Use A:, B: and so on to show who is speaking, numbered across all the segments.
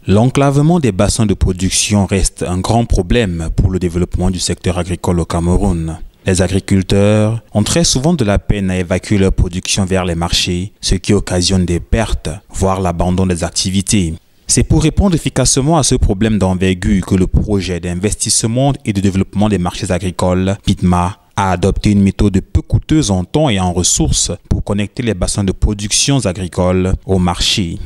A: L'enclavement des bassins de production reste un grand problème pour le développement du secteur agricole au Cameroun. Les agriculteurs ont très souvent de la peine à évacuer leur production vers les marchés, ce qui occasionne des pertes, voire l'abandon des activités. C'est pour répondre efficacement à ce problème d'envergure que le projet d'investissement et de développement des marchés agricoles, PIDMA, a adopté une méthode peu coûteuse en temps et en ressources pour connecter les bassins de production agricoles au marché.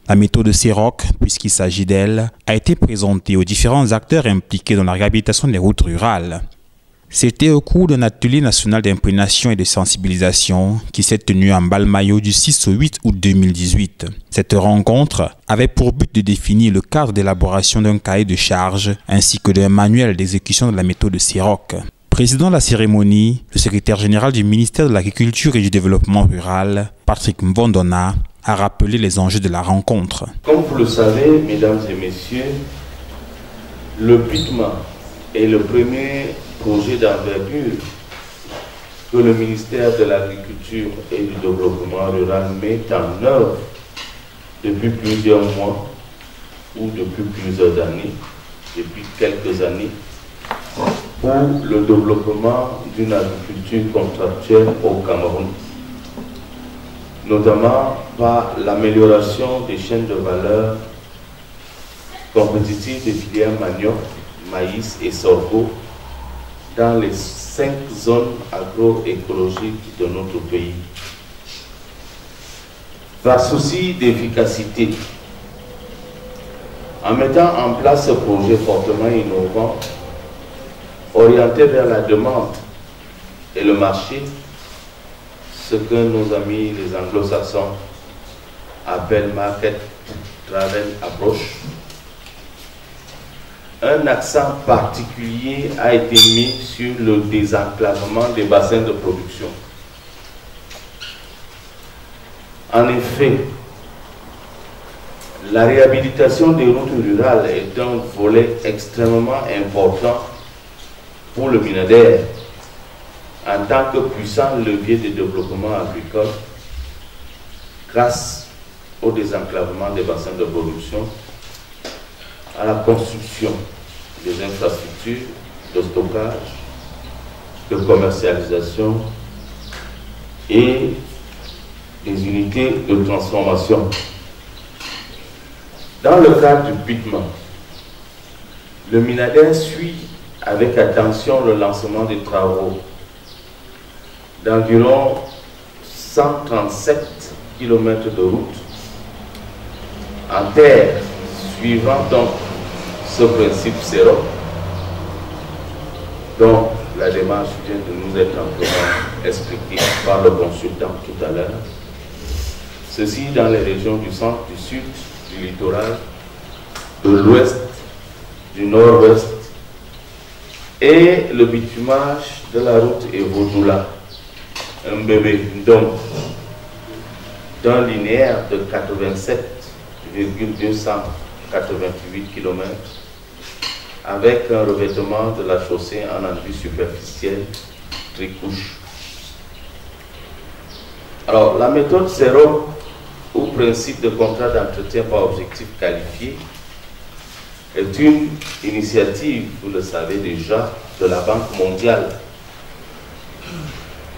A: La méthode CEROC, puisqu'il s'agit d'elle, a été présentée aux différents acteurs impliqués dans la réhabilitation des routes rurales. C'était au cours d'un atelier national d'imprégnation et de sensibilisation qui s'est tenu à Mbalmayo du 6 au 8 août 2018. Cette rencontre avait pour but de définir le cadre d'élaboration d'un cahier de charges ainsi que d'un manuel d'exécution de la méthode CEROC. Président de la cérémonie, le secrétaire général du ministère de l'Agriculture et du Développement rural, Patrick Mvondona, a rappelé les enjeux de la rencontre.
B: Comme vous le savez, mesdames et messieurs, le PIDMA est le premier projet d'envergure que le ministère de l'Agriculture et du Développement rural met en œuvre depuis plusieurs mois ou depuis plusieurs années, depuis quelques années, pour le développement d'une agriculture contractuelle au Cameroun, notamment par l'amélioration des chaînes de valeur compétitives des filières manioc, maïs et sorgho dans les 5 zones agroécologiques de notre pays. Par souci d'efficacité, en mettant en place ce projet fortement innovant, orienté vers la demande et le marché, ce que nos amis les anglo-saxons appellent market driven approach, un accent particulier a été mis sur le désenclavement des bassins de production. En effet, la réhabilitation des routes rurales est un volet extrêmement important pour le MINADER en tant que puissant levier de développement agricole grâce au désenclavement des bassins de production, à la construction des infrastructures de stockage, de commercialisation et des unités de transformation. Dans le cadre du PIDMA, le MINADER suit avec attention le lancement des travaux d'environ 137 km de route en terre, suivant donc ce principe CEROC, dont la démarche vient de nous être amplement expliquée par le consultant tout à l'heure. Ceci dans les régions du centre, du sud, du littoral, de l'ouest, du nord-ouest, et le bitumage de la route Evodoula, un bébé donc d'un linéaire de 87,288 km avec un revêtement de la chaussée en enduit superficiel tricouche. Alors la méthode CEROC ou principe de contrat d'entretien par objectif qualifié est une initiative, vous le savez déjà, de la Banque mondiale.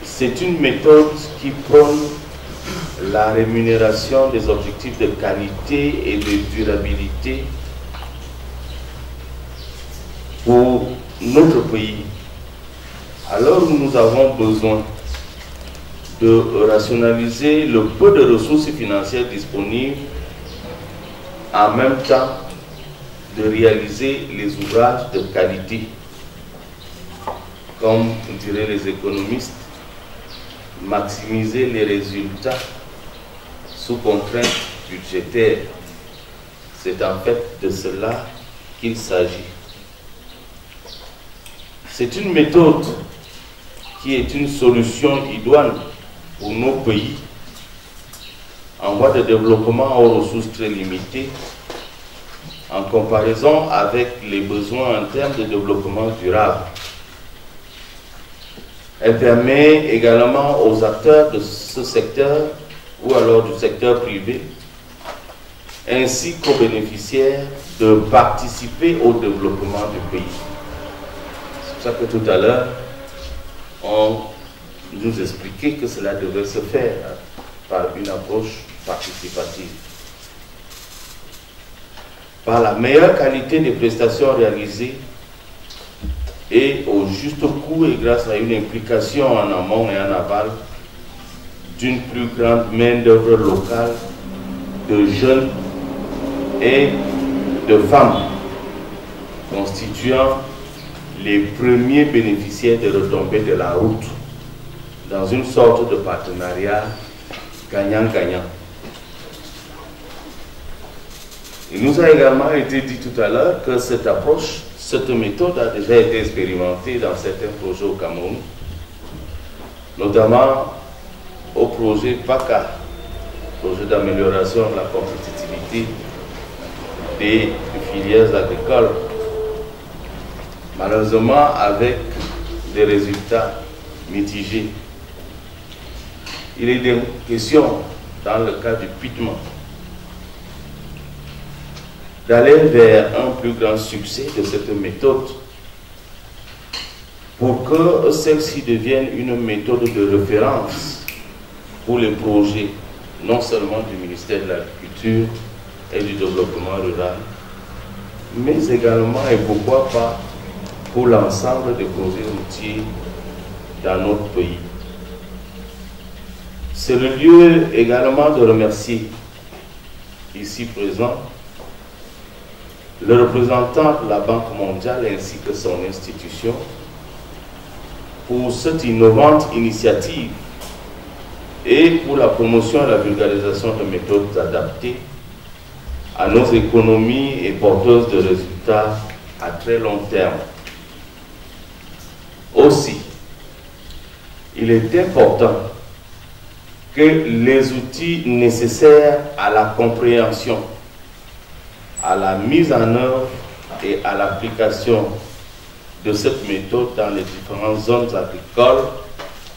B: C'est une méthode qui prône la rémunération des objectifs de qualité et de durabilité pour notre pays. Alors nous avons besoin de rationaliser le peu de ressources financières disponibles, en même temps de réaliser les ouvrages de qualité. Comme diraient les économistes, maximiser les résultats sous contrainte budgétaire. C'est en fait de cela qu'il s'agit. C'est une méthode qui est une solution idoine pour nos pays en voie de développement aux ressources très limitées, en comparaison avec les besoins en termes de développement durable. Elle permet également aux acteurs de ce secteur ou alors du secteur privé ainsi qu'aux bénéficiaires de participer au développement du pays. C'est pour ça que tout à l'heure, on nous expliquait que cela devait se faire par une approche participative. Par la meilleure qualité des prestations réalisées et au juste coût et grâce à une implication en amont et en aval d'une plus grande main-d'œuvre locale de jeunes et de femmes constituant les premiers bénéficiaires des retombées de la route dans une sorte de partenariat gagnant-gagnant. Il nous a également été dit tout à l'heure que cette approche, cette méthode a déjà été expérimentée dans certains projets au Cameroun, notamment au projet PACA, projet d'amélioration de la compétitivité des filières agricoles, malheureusement avec des résultats mitigés. Il est des questions, dans le cas du pitement, d'aller vers un plus grand succès de cette méthode pour que celle-ci devienne une méthode de référence pour les projets, non seulement du ministère de l'Agriculture et du Développement rural, mais également et pourquoi pas pour l'ensemble des projets routiers dans notre pays. C'est le lieu également de remercier ici présent le représentant de la Banque mondiale ainsi que son institution pour cette innovante initiative et pour la promotion et la vulgarisation de méthodes adaptées à nos économies et porteuses de résultats à très long terme. Aussi, il est important que les outils nécessaires à la compréhension, à la mise en œuvre et à l'application de cette méthode dans les différentes zones agricoles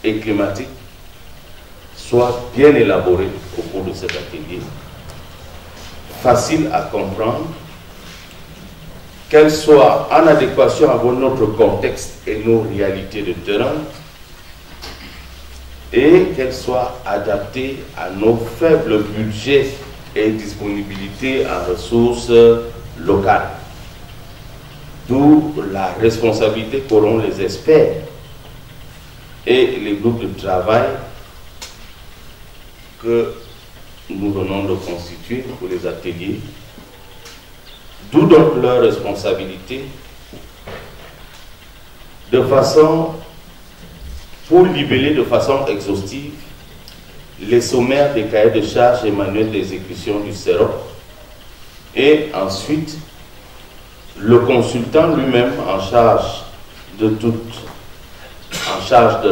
B: et climatiques soient bien élaborés au cours de cet atelier, faciles à comprendre, qu'elles soient en adéquation avec notre contexte et nos réalités de terrain, et qu'elles soient adaptées à nos faibles budgets et disponibilités en ressources locales. D'où la responsabilité qu'auront les experts et les groupes de travail que nous venons de constituer pour les ateliers. D'où donc leur responsabilité de façon pour libeller de façon exhaustive les sommaires des cahiers de charges et manuels d'exécution du CEROP, et ensuite le consultant lui-même en charge de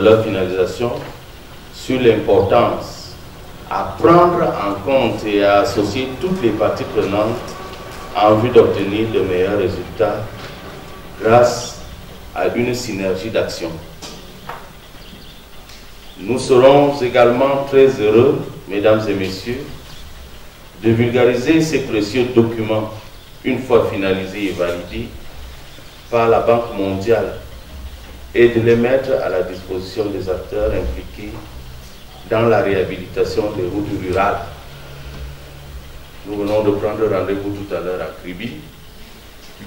B: leur finalisation sur l'importance à prendre en compte et à associer toutes les parties prenantes en vue d'obtenir de meilleurs résultats grâce à une synergie d'action. Nous serons également très heureux, mesdames et messieurs, de vulgariser ces précieux documents une fois finalisés et validés par la Banque mondiale et de les mettre à la disposition des acteurs impliqués dans la réhabilitation des routes rurales. Nous venons de prendre rendez-vous tout à l'heure à Kribi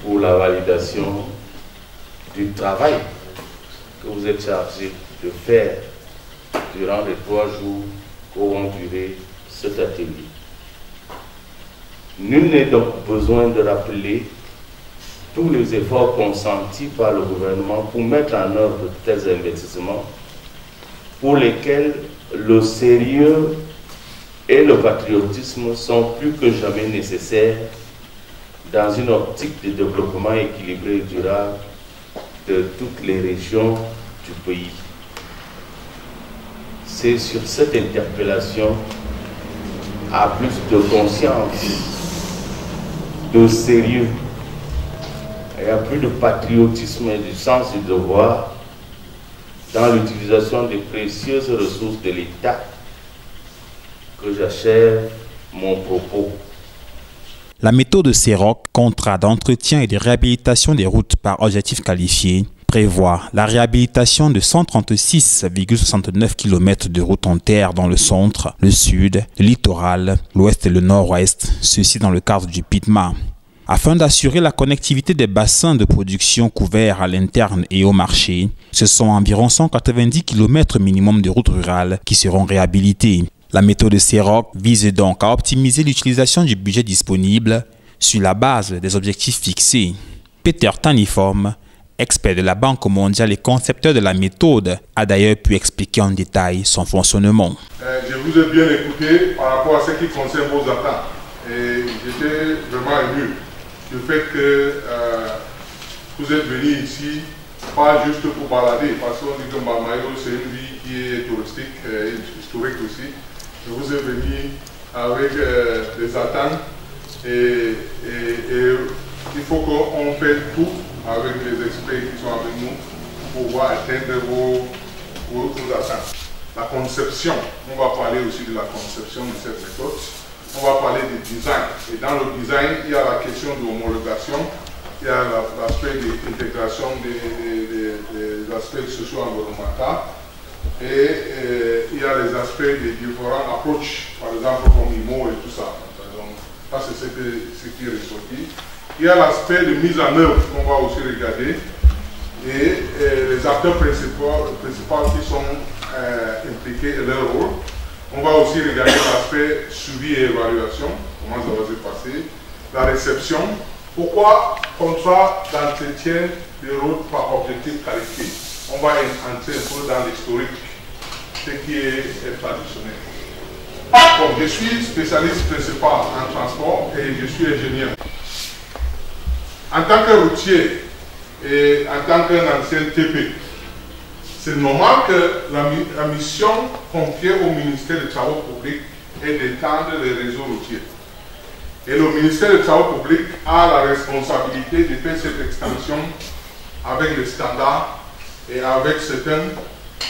B: pour la validation du travail que vous êtes chargé de faire durant les 3 jours qu'auront duré cet atelier. Nul n'est donc besoin de rappeler tous les efforts consentis par le gouvernement pour mettre en œuvre de tels investissements pour lesquels le sérieux et le patriotisme sont plus que jamais nécessaires dans une optique de développement équilibré et durable de toutes les régions du pays. C'est sur cette interpellation à plus de conscience, de sérieux et à plus de patriotisme et du sens du devoir dans l'utilisation des précieuses ressources de l'État que j'achève mon propos.
A: La méthode CEROC, contrat d'entretien et de réhabilitation des routes par objectif qualifié, prévoit la réhabilitation de 136,69 km de routes en terre dans le centre, le sud, le littoral, l'ouest et le nord-ouest, ceci dans le cadre du PITMA. Afin d'assurer la connectivité des bassins de production couverts à l'interne et au marché, ce sont environ 190 km minimum de routes rurales qui seront réhabilitées. La méthode CEROC vise donc à optimiser l'utilisation du budget disponible sur la base des objectifs fixés. Peter Taniform, expert de la Banque mondiale et concepteur de la méthode, a d'ailleurs pu expliquer en détail son fonctionnement.
C: Je vous ai bien écouté par rapport à ce qui concerne vos attentes. Et j'étais vraiment ému du fait que vous êtes venu ici, pas juste pour balader, parce qu'on dit que Bamayo c'est une ville qui est touristique et historique aussi. Je vous ai venu avec des attentes et il faut qu'on fasse tout avec les experts qui sont avec nous pour pouvoir atteindre vos attentes. La conception, on va parler aussi de la conception de cette méthode. On va parler du design. Et dans le design, il y a la question de l'homologation, il y a l'aspect de l'intégration des aspects socio-environnementaux et il y a les aspects des différentes approches, par exemple comme IMO et tout ça. Donc, ça, c'est ce qui est ressorti. Il y a l'aspect de mise en œuvre qu'on va aussi regarder et les acteurs principaux qui sont impliqués et leur rôle. On va aussi regarder l'aspect suivi et évaluation, comment ça va se passer, la réception, pourquoi contrat d'entretien de route par objectif qualifié. On va entrer un peu dans l'historique, ce qui est traditionnel. Bon, je suis spécialiste principal en transport et je suis ingénieur. En tant que routier et en tant qu'ancien TP, c'est normal que la mission confiée au ministère des Travaux publics est d'étendre les réseaux routiers. Et le ministère des Travaux publics a la responsabilité de faire cette extension avec les standards et avec certains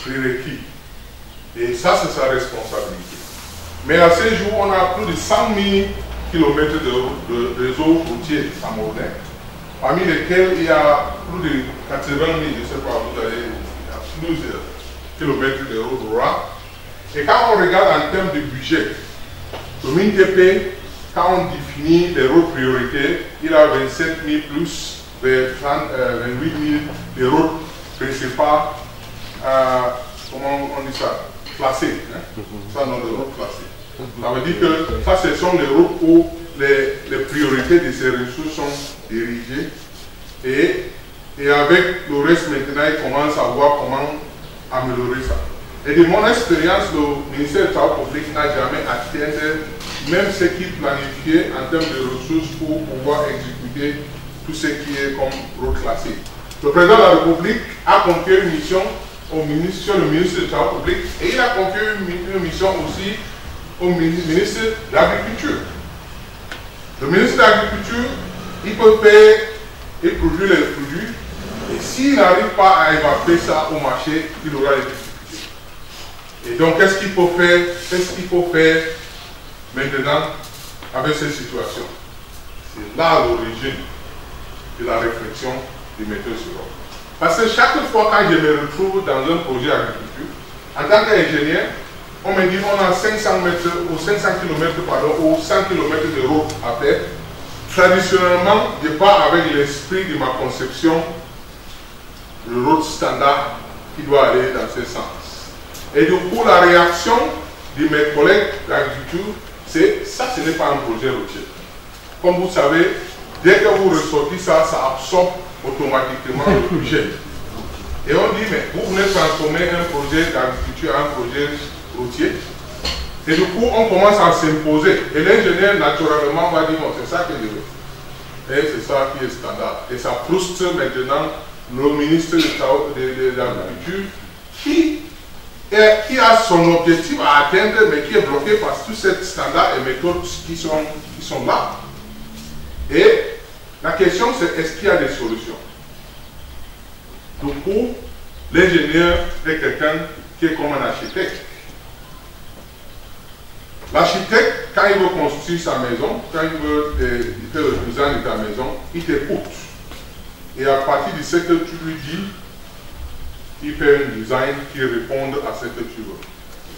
C: prérequis. Et ça, c'est sa responsabilité. Mais à ce jour, on a plus de 100 000 km de réseaux routiers camerounais, parmi lesquels il y a plus de 80 000, je ne sais pas, vous allez plusieurs kilomètres de route rurale. Et quand on regarde en termes de budget, le MINTP, quand on définit les routes prioritaires, il a 27 000 plus vers 28 000 de routes principales, comment on dit ça, classées. Hein? Ça, non, de routes classées. Ça veut dire que ça, ce sont les routes où les priorités de ces ressources sont dirigées. Et avec le reste maintenant, il commence à voir comment améliorer ça. Et de mon expérience, le ministère des Travaux publics n'a jamais atteint même ce qu'il planifiait en termes de ressources pour pouvoir exécuter tout ce qui est comme route classée. Le président de la République a confié une mission au ministre des Travaux publics et il a confié une mission aussi au ministre de l'Agriculture. Le ministre de l'Agriculture, il peut faire et produire les produits. Et s'il n'arrive pas à évacuer ça au marché, il aura des difficultés. Et donc, qu'est-ce qu'il faut faire? Qu'est-ce qu'il faut faire maintenant avec cette situation? C'est là l'origine de la réflexion du méthode CEROC. Parce que chaque fois quand je me retrouve dans un projet agriculture, en tant qu'ingénieur, on me dit on a 500 mètres ou 500 km ou 100 km de route à faire. Traditionnellement, je pars avec l'esprit de ma conception le route standard qui doit aller dans ce sens. Et du coup, la réaction de mes collègues d'agriculture, c'est ça, ce n'est pas un projet routier. Comme vous savez, dès que vous ressortez ça, ça absorbe automatiquement le budget. Et on dit, mais vous venez transformer un projet d'agriculture en un projet routier. Et du coup, on commence à s'imposer. Et l'ingénieur, naturellement, va dire, bon, c'est ça que je veux. Et c'est ça qui est standard. Et ça frustre maintenant le ministre de l'Agriculture qui a son objectif à atteindre, mais qui est bloqué par tous ces standards et méthodes qui sont là. Et la question, c'est est-ce qu'il y a des solutions? Du coup, l'ingénieur est quelqu'un qui est comme un architecte. L'architecte, quand il veut construire sa maison, quand il veut faire le design de ta maison, il t'écoute. Et à partir de ce que tu lui dis, il fait un design qui réponde à ce que tu veux.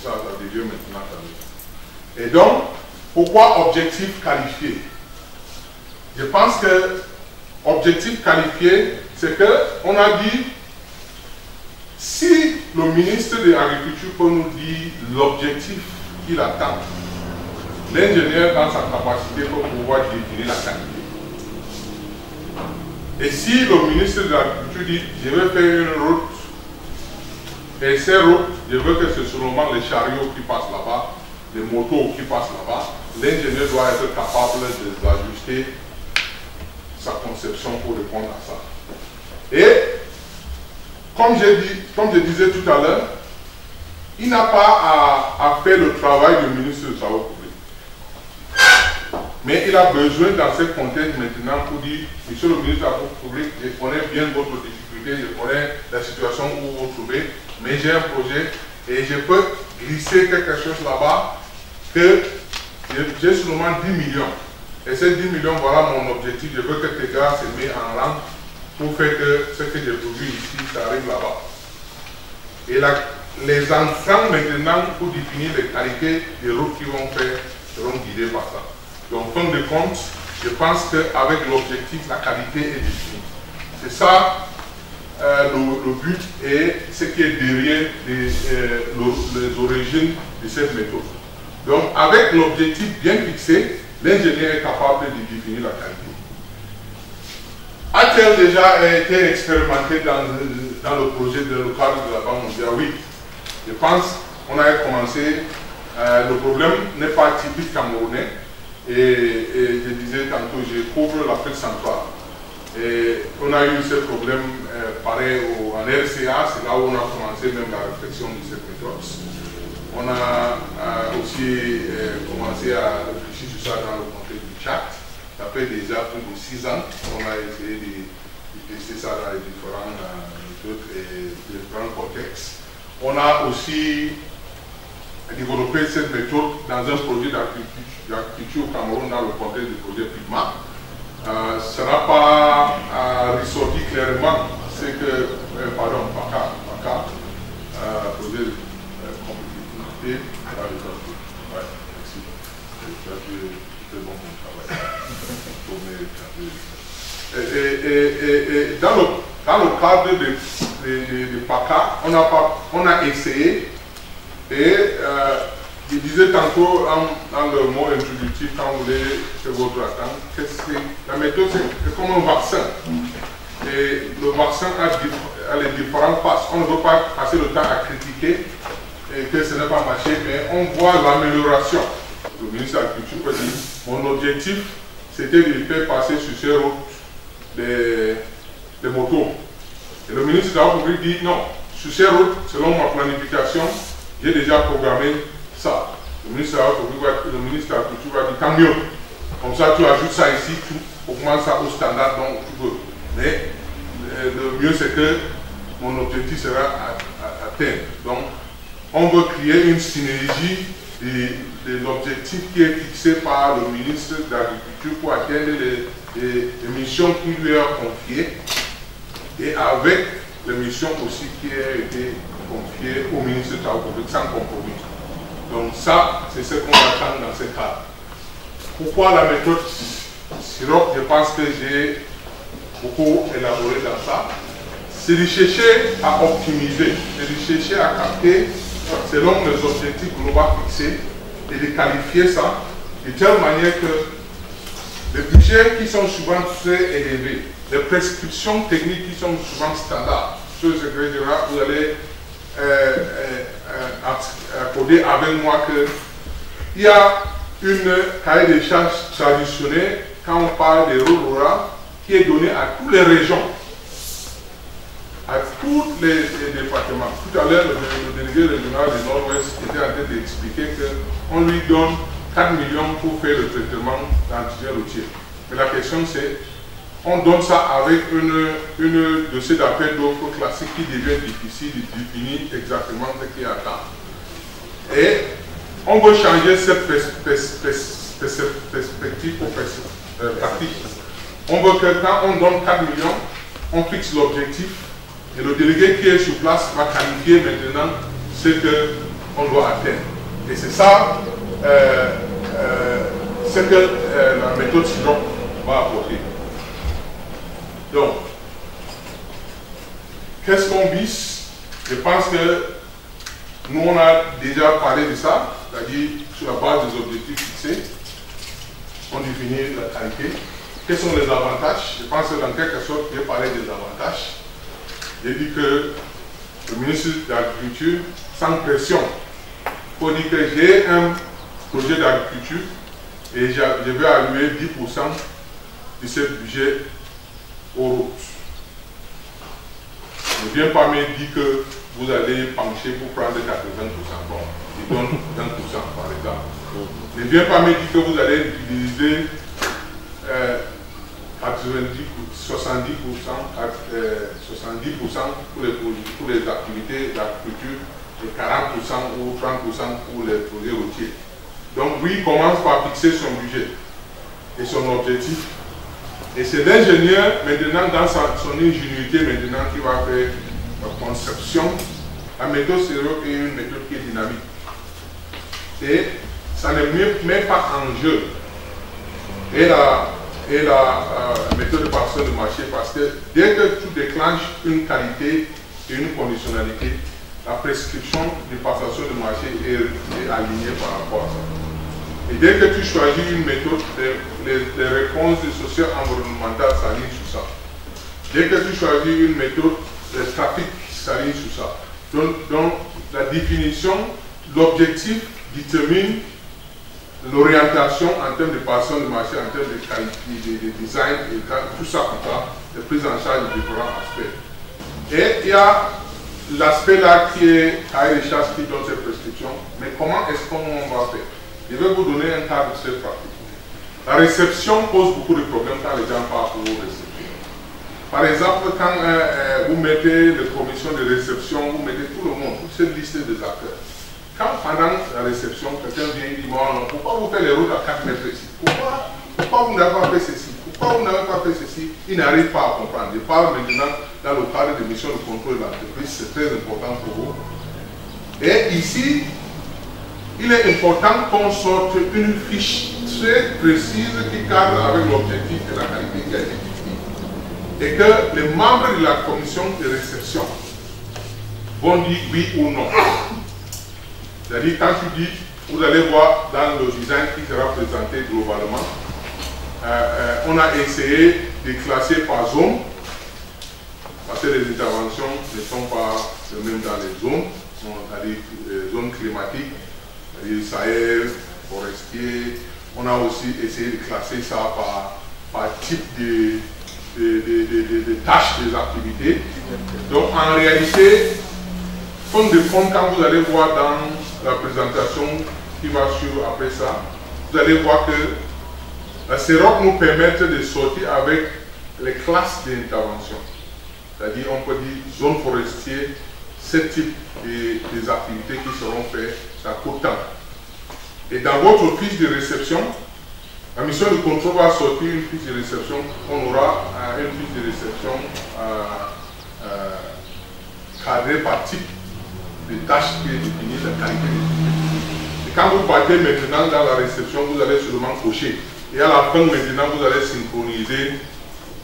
C: Ça devient maintenant ta maison. Et donc, pourquoi objectif qualifié? Je pense que objectif qualifié, c'est qu'on a dit, si le ministre de l'Agriculture peut nous dire l'objectif qu'il attend, l'ingénieur dans sa capacité peut pouvoir définir la qualité. Et si le ministre de l'Agriculture dit, je vais faire une route, et ces routes, je veux que ce soit seulement les chariots qui passent là-bas, les motos qui passent là-bas, l'ingénieur doit être capable d'ajuster sa conception pour répondre à ça. Et, comme je disais tout à l'heure, il n'a pas à faire le travail du ministre des Travaux publics. Mais il a besoin, dans ce contexte maintenant, pour dire, monsieur le ministre des Travaux publics, je connais bien votre difficulté, je connais la situation où vous vous trouvez, mais j'ai un projet et je peux glisser quelque chose là-bas que j'ai seulement 10 millions. Et ces 10 millions, voilà mon objectif. Je veux que tes gars se mettent en rang pour faire que ce que j'ai produit ici, ça arrive là-bas. Et les enfants maintenant, pour définir les qualités des routes qu'ils vont faire, seront guidés par ça. Donc, en fin de compte, je pense qu'avec l'objectif, la qualité est définie. C'est ça le but et ce qui est derrière les origines de cette méthode. Donc, avec l'objectif bien fixé, l'ingénieur est capable de définir la qualité. A-t-elle déjà été expérimenté dans le projet de le cadre de la Banque mondiale? Oui. Je pense qu'on a commencé. Le problème n'est pas typique camerounais. Et je disais tantôt, je couvre l'Afrique centrale. Et on a eu ce problème pareil en RCA, c'est là où on a commencé même la réflexion de cette méthode. On a aussi commencé à réfléchir sur ça dans le contexte du Tchad. Ça fait déjà plus de 6 ans qu'on a essayé de tester ça dans les différents méthodes et différents contextes. On a aussi développé cette méthode dans un projet d'agriculture au Cameroun dans le contexte du projet PIGMA. Ça n'a pas ressorti clairement ce que, pardon, PACA, projet de compétitivité dans les entreprises. Ouais, merci. C'est bon mon travail. Et dans le cadre de PACA, on a essayé et je disais tantôt dans le mot introductif, quand vous voulez faire votre attente, que la méthode c'est comme un vaccin. Et le vaccin a les différentes phases. On ne veut pas passer le temps à critiquer et que ce n'est pas marché, mais on voit l'amélioration. Le ministre de l'Agriculture peut dire, mon objectif c'était de faire passer sur ces routes des motos. Et le ministre de l'Agriculture dit non, sur ces routes, selon ma planification, j'ai déjà programmé ça. Le ministre de l'Agriculture va dire tant mieux. Comme ça, tu ajoutes ça ici, tu augmentes ça au standard dont tu veux. Mais le mieux, c'est que mon objectif sera atteint. Donc, on veut créer une synergie de l'objectif qui est fixé par le ministre de l'Agriculture pour atteindre les missions qui lui sont confiées et avec les missions aussi qui ont été confiées au ministre de l'Agriculture sans compromis. Donc ça, c'est ce qu'on attend dans ce cas. Pourquoi la méthode SIROC? Je pense que j'ai beaucoup élaboré dans ça. C'est de chercher à optimiser, c'est de chercher à capter selon les objectifs globaux fixés et de qualifier ça de telle manière que les budgets qui sont souvent très élevés, les prescriptions techniques qui sont souvent standards, sur ce ingrédients, vous allez accorder avec moi qu'il y a une cahier des charges traditionnelle quand on parle des routes rurales qui est donnée à toutes les régions, à tous les départements. Tout à l'heure, le délégué régional du Nord-Ouest était en train d'expliquer qu'on lui donne 4 millions pour faire le traitement d'antigènes routiers. Mais la question c'est, on donne ça avec une dossier d'appel d'offres classique qui devient difficile de définir exactement ce qui attend. Et on veut changer cette perspective pratique. On veut que quand on donne 4 millions, on fixe l'objectif et le délégué qui est sur place va qualifier maintenant ce qu'on doit atteindre. Et c'est ça ce que la méthode Sidon va apporter. Donc, qu'est-ce qu'on vise? Je pense que nous, on a déjà parlé de ça, c'est-à-dire sur la base des objectifs fixés, on définit la qualité. Quels sont les avantages? Je pense que dans quelque sorte, j'ai parlé des avantages. J'ai dit que le ministre de l'Agriculture, sans pression, faut dire que j'ai un projet d'agriculture et je vais allouer 10% de ce budget aux routes. Ne viens pas me dire que vous allez pencher pour prendre 80%. Bon, je donne 20% par exemple. Ne viens pas me dire que vous allez utiliser 70% pour les activités d'agriculture et 40% ou 30% pour les projets routiers. Donc oui, il commence par fixer son budget et son objectif. Et c'est l'ingénieur maintenant dans son ingéniosité maintenant qui va faire la conception. La méthode Sero est une méthode qui est dynamique. Et ça ne met pas en jeu. Et la méthode de participation de marché, parce que dès que tu déclenches une qualité et une conditionnalité, la prescription de passation de marché est alignée par rapport à ça. Et dès que tu choisis une méthode, les réponses socio-environnementales s'alignent sur ça. Dès que tu choisis une méthode, le trafic s'aligne sur ça. Donc la définition, l'objectif détermine l'orientation en termes de passation de marché, en termes de qualité, de design, et tout ça pour ça, de prise en charge de différents aspects. Et il y a l'aspect là qui est cahier de charge qui donne cette prescription, mais comment est-ce qu'on va faire? Je vais vous donner un cadre très pratique. La réception pose beaucoup de problèmes quand les gens partent pour réception. Par exemple, quand vous mettez les commissions de réception, vous mettez tout le monde, toute cette liste des acteurs. Quand pendant la réception, quelqu'un vient et dit, bon, pourquoi vous faites les routes à 4 mètres ici? Pourquoi vous n'avez pas fait ceci? Pourquoi vous n'avez pas fait ceci? Il n'arrive pas à comprendre. Je parle maintenant dans le cadre de mission de contrôle de l'entreprise, c'est très important pour vous. Et ici, il est important qu'on sorte une fiche très précise qui cadre avec l'objectif et la qualité qui a été définie. Et que les membres de la commission de réception vont dire oui ou non. C'est-à-dire, quand tu dis, vous allez voir dans le design qui sera présenté globalement, on a essayé de classer par zone, parce que les interventions ne sont pas les mêmes dans les zones, c'est-à-dire les zones climatiques, c'est-à-dire Sahel, forestier. On a aussi essayé de classer ça par type de tâches des activités. Donc en réalité, compte de compte, quand vous allez voir dans la présentation qui va suivre après ça, vous allez voir que la CEROC nous permet de sortir avec les classes d'intervention. C'est-à-dire, on peut dire zone forestière, ce type des activités qui seront faites, ça coûte tant. Et dans votre fiche de réception, la mission de contrôle va sortir une fiche de réception. On aura une fiche de réception cadrée par type de tâches qui est définie, la qualité définie. Et quand vous partez maintenant dans la réception, vous allez seulement cocher. Et à la fin, maintenant, vous allez synchroniser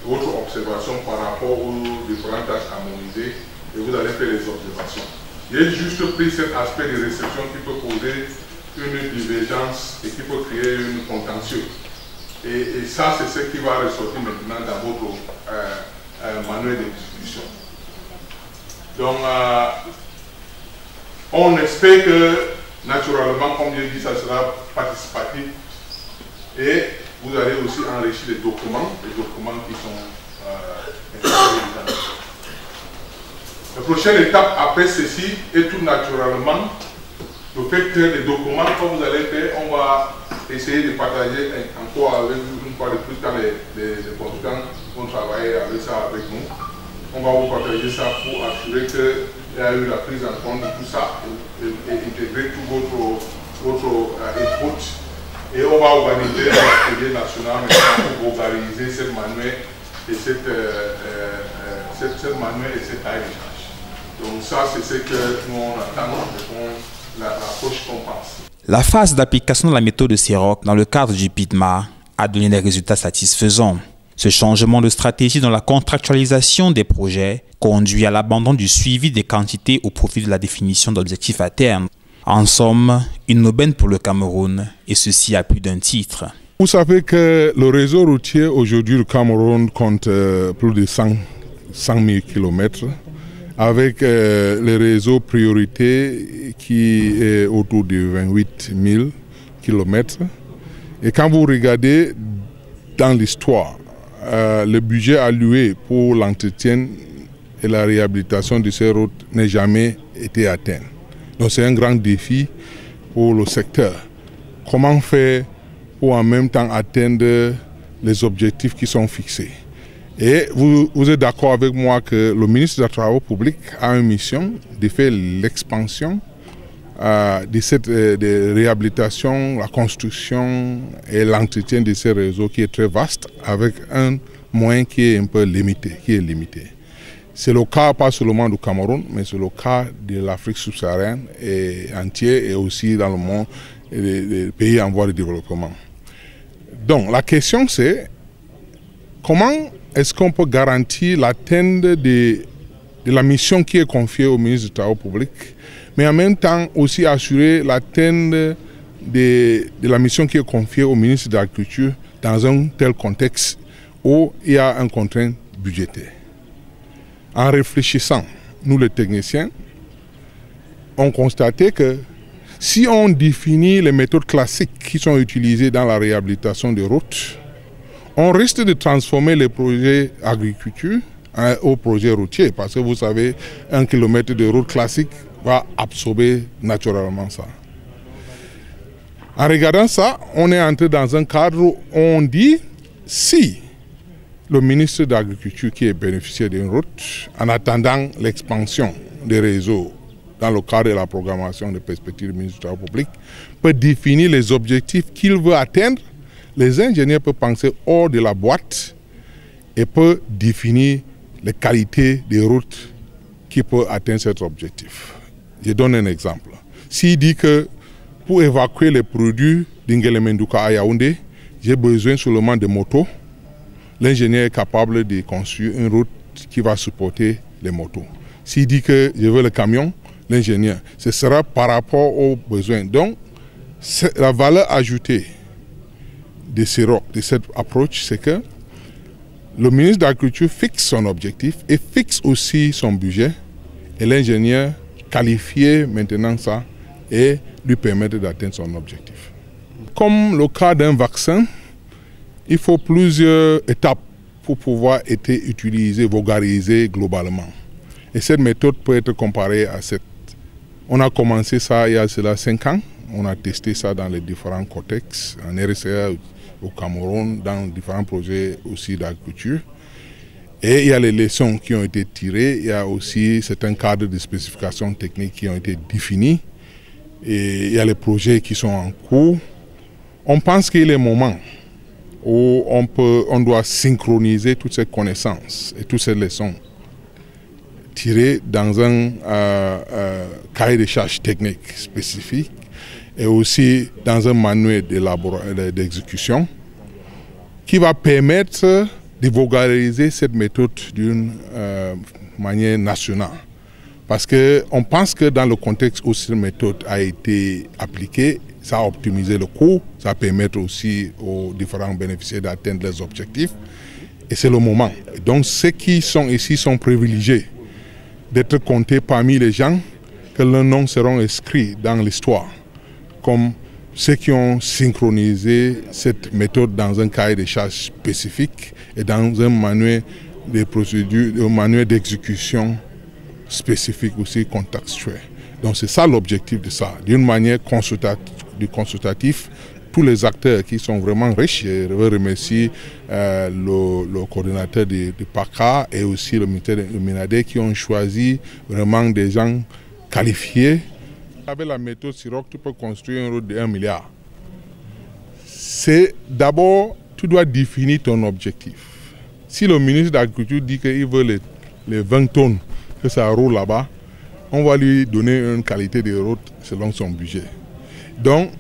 C: votre observation par rapport aux différentes tâches harmonisées et vous allez faire les observations. J'ai juste pris cet aspect de réception qui peut poser une divergence et qui peut créer une contentieux. Et ça, c'est ce qui va ressortir maintenant dans votre manuel de discussion. Donc, on espère que, naturellement, comme je dis, ça sera participatif. Et vous allez aussi enrichir les documents qui sont la prochaine étape après ceci est tout naturellement le fait que les documents, comme vous allez faire, on va essayer de partager encore avec vous une fois de plus quand les consultants vont travailler avec ça avec nous. On va vous partager ça pour assurer qu'il y a eu la prise en compte de tout ça et intégrer tout votre votre input. Et on va organiser un atelier national pour vulgariser cette manuelle et cette manuelle et cette taille de charge. Donc ça, c'est ce que nous on attend, l'approche qu'on pense.
A: La phase d'application de la méthode de Sirok dans le cadre du PITMA a donné des résultats satisfaisants. Ce changement de stratégie dans la contractualisation des projets conduit à l'abandon du suivi des quantités au profit de la définition d'objectifs à terme. En somme, une aubaine pour le Cameroun, et ceci à plus d'un titre.
C: Vous savez que le réseau routier aujourd'hui du Cameroun compte plus de 100 000 km, avec le réseau priorité qui est autour de 28 000 km. Et quand vous regardez dans l'histoire, le budget alloué pour l'entretien et la réhabilitation de ces routes n'a jamais été atteint. Donc c'est un grand défi pour le secteur. Comment faire pour en même temps atteindre les objectifs qui sont fixés? Et vous êtes d'accord avec moi que le ministre des Travaux publics a une mission de faire l'expansion de cette réhabilitation, la construction et l'entretien de ces réseaux qui est très vaste, avec un moyen qui est un peu limité, C'est le cas pas seulement du Cameroun, mais c'est le cas de l'Afrique subsaharienne et entière, et aussi dans le monde des pays en voie de développement. Donc la question c'est comment est-ce qu'on peut garantir l'atteinte de la mission qui est confiée au ministre des Travaux publics, mais en même temps aussi assurer l'atteinte de la mission qui est confiée au ministre de l'Agriculture dans un tel contexte où il y a un contrainte budgétaire. En réfléchissant, nous les techniciens, on constatait que si on définit les méthodes classiques qui sont utilisées dans la réhabilitation des routes, on risque de transformer les projets agriculture au projet routier, parce que vous savez, 1 kilomètre de route classique va absorber naturellement ça. En regardant ça, on est entré dans un cadre où on dit, si le ministre de l'Agriculture qui est bénéficiaire d'une route, en attendant l'expansion des réseaux dans le cadre de la programmation des perspectives du ministre du Travail public, peut définir les objectifs qu'il veut atteindre, les ingénieurs peuvent penser hors de la boîte et peuvent définir les qualités des routes qui peuvent atteindre cet objectif. Je donne un exemple. S'il dit que pour évacuer les produits d'Ingelemendouka à Yaoundé, j'ai besoin seulement de motos, l'ingénieur est capable de construire une route qui va supporter les motos. S'il dit que je veux le camion, l'ingénieur, ce sera par rapport aux besoins. Donc, la valeur ajoutée de cette approche, c'est que le ministre de l'Agriculture fixe son objectif et fixe aussi son budget, et l'ingénieur qualifie maintenant ça et lui permettre d'atteindre son objectif. Comme le cas d'un vaccin, il faut plusieurs étapes pour pouvoir être utilisé, vulgarisé globalement. Et cette méthode peut être comparée à cette. On a commencé ça il y a cela 5 ans. On a testé ça dans les différents contextes, en RCA, au Cameroun, dans différents projets aussi d'agriculture. Et il y a les leçons qui ont été tirées, il y a aussi certains cadres de spécifications techniques qui ont été définis. Et il y a les projets qui sont en cours. On pense qu'il est le moment où on doit synchroniser toutes ces connaissances et toutes ces leçons tirées dans un cahier de charges techniques spécifique et aussi dans un manuel d'exécution qui va permettre de vulgariser cette méthode d'une manière nationale. Parce qu'on pense que dans le contexte où cette méthode a été appliquée, ça a optimisé le coût, ça permet aussi aux différents bénéficiaires d'atteindre leurs objectifs. Et c'est le moment. Donc ceux qui sont ici sont privilégiés d'être comptés parmi les gens que leurs noms seront inscrits dans l'histoire, comme ceux qui ont synchronisé cette méthode dans un cahier de charges spécifique et dans un manuel de procédure, un manuel d'exécution spécifique aussi contextuel. Donc c'est ça l'objectif de ça, d'une manière consultative, tous les acteurs qui sont vraiment riches. Je veux remercier le coordinateur du PACA et aussi le ministère du Minadé qui ont choisi vraiment des gens qualifiés Avec la méthode Siroc, tu peux construire une route de 1 milliard. C'est d'abord, tu dois définir ton objectif. Si le ministre de l'Agriculture dit qu'il veut les 20 tonnes, que ça roule là-bas, on va lui donner une qualité de route selon son budget. Donc,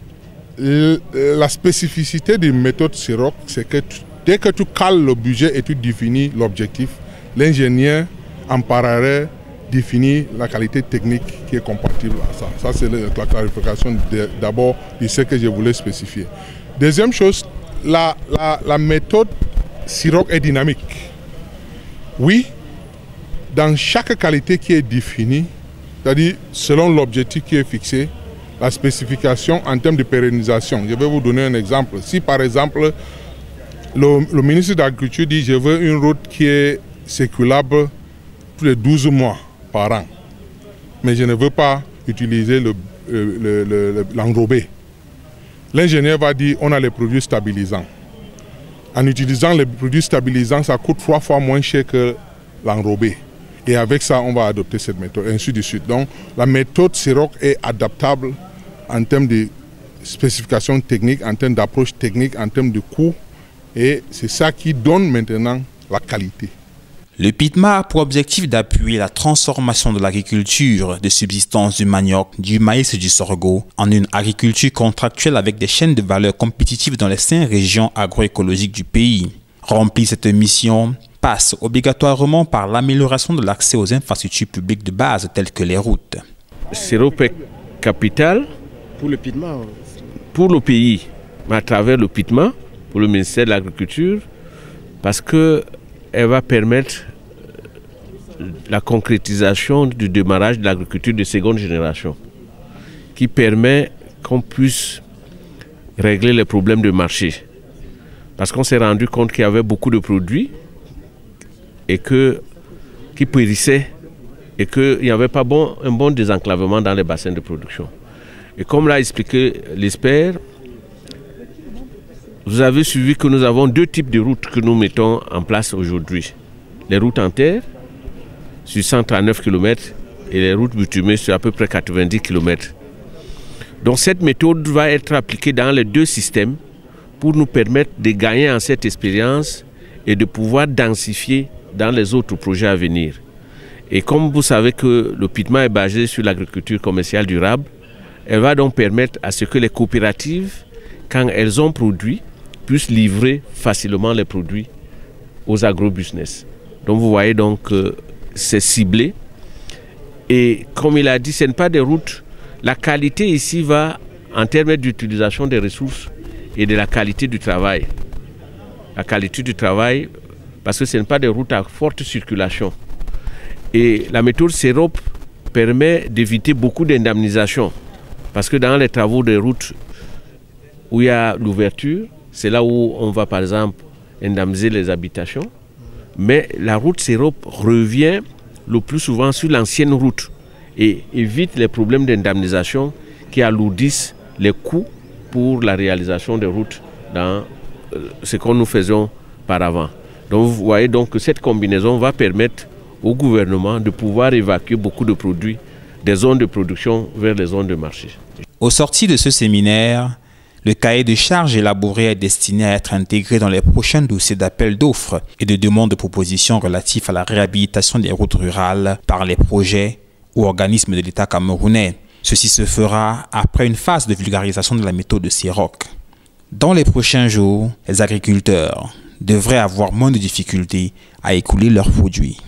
C: la spécificité des méthodes Siroc, c'est que dès que tu cales le budget et tu définis l'objectif, l'ingénieur en parallèle définit la qualité technique qui est compatible à ça. Ça, c'est la clarification d'abord de ce que je voulais spécifier. Deuxième chose, la méthode Siroc est dynamique. Oui, dans chaque qualité qui est définie, c'est-à-dire selon l'objectif qui est fixé, la spécification en termes de pérennisation. Je vais vous donner un exemple. Si par exemple, le ministre de l'Agriculture dit « je veux une route qui est circulable tous les 12 mois par an, mais je ne veux pas utiliser l'enrobé ». L'ingénieur va dire « on a les produits stabilisants ». En utilisant les produits stabilisants, ça coûte 3 fois moins cher que l'enrobé. Et avec ça, on va adopter cette méthode, et ainsi de suite. Donc, la méthode Siroc est adaptable en termes de spécifications techniques, en termes d'approche technique, en termes de coûts. Et c'est ça qui donne maintenant la qualité.
A: Le PITMA a pour objectif d'appuyer la transformation de l'agriculture de subsistance du manioc, du maïs et du sorgho en une agriculture contractuelle avec des chaînes de valeur compétitives dans les 5 régions agroécologiques du pays. Remplir cette mission passe obligatoirement par l'amélioration de l'accès aux infrastructures publiques de base telles que les routes.
D: Siroc est capital
E: pour le PITMA,
D: pour le pays, mais à travers le PITMA, pour le ministère de l'Agriculture, parce qu'elle va permettre la concrétisation du démarrage de l'agriculture de seconde génération, qui permet qu'on puisse régler les problèmes de marché. Parce qu'on s'est rendu compte qu'il y avait beaucoup de produits et qui périssaient et qu'il n'y avait pas un bon désenclavement dans les bassins de production. Et comme l'a expliqué l'expert, vous avez suivi que nous avons 2 types de routes que nous mettons en place aujourd'hui. Les routes en terre, sur 139 km, et les routes bitumées sur à peu près 90 km. Donc cette méthode va être appliquée dans les 2 systèmes pour nous permettre de gagner en cette expérience et de pouvoir densifier dans les autres projets à venir. Et comme vous savez que le PITMA est basé sur l'agriculture commerciale durable, elle va donc permettre à ce que les coopératives, quand elles ont produit, puissent livrer facilement les produits aux agrobusiness. Donc vous voyez donc c'est ciblé. Et comme il a dit, ce n'est pas des routes. La qualité ici va en termes d'utilisation des ressources et de la qualité du travail. La qualité du travail, parce que ce n'est pas des routes à forte circulation. Et la méthode Siroc permet d'éviter beaucoup d'indemnisation. Parce que dans les travaux de routes où il y a l'ouverture, c'est là où on va par exemple indemniser les habitations. Mais la route Siroc revient le plus souvent sur l'ancienne route et évite les problèmes d'indemnisation qui alourdissent les coûts pour la réalisation des routes dans ce que nous faisions par avant. Donc vous voyez donc que cette combinaison va permettre au gouvernement de pouvoir évacuer beaucoup de produits des zones de production vers les zones de marché.
A: Au sorti de ce séminaire, le cahier de charges élaboré est destiné à être intégré dans les prochains dossiers d'appel d'offres et de demande de propositions relatifs à la réhabilitation des routes rurales par les projets ou organismes de l'État camerounais. Ceci se fera après une phase de vulgarisation de la méthode de Siroc. Dans les prochains jours, les agriculteurs devraient avoir moins de difficultés à écouler leurs produits.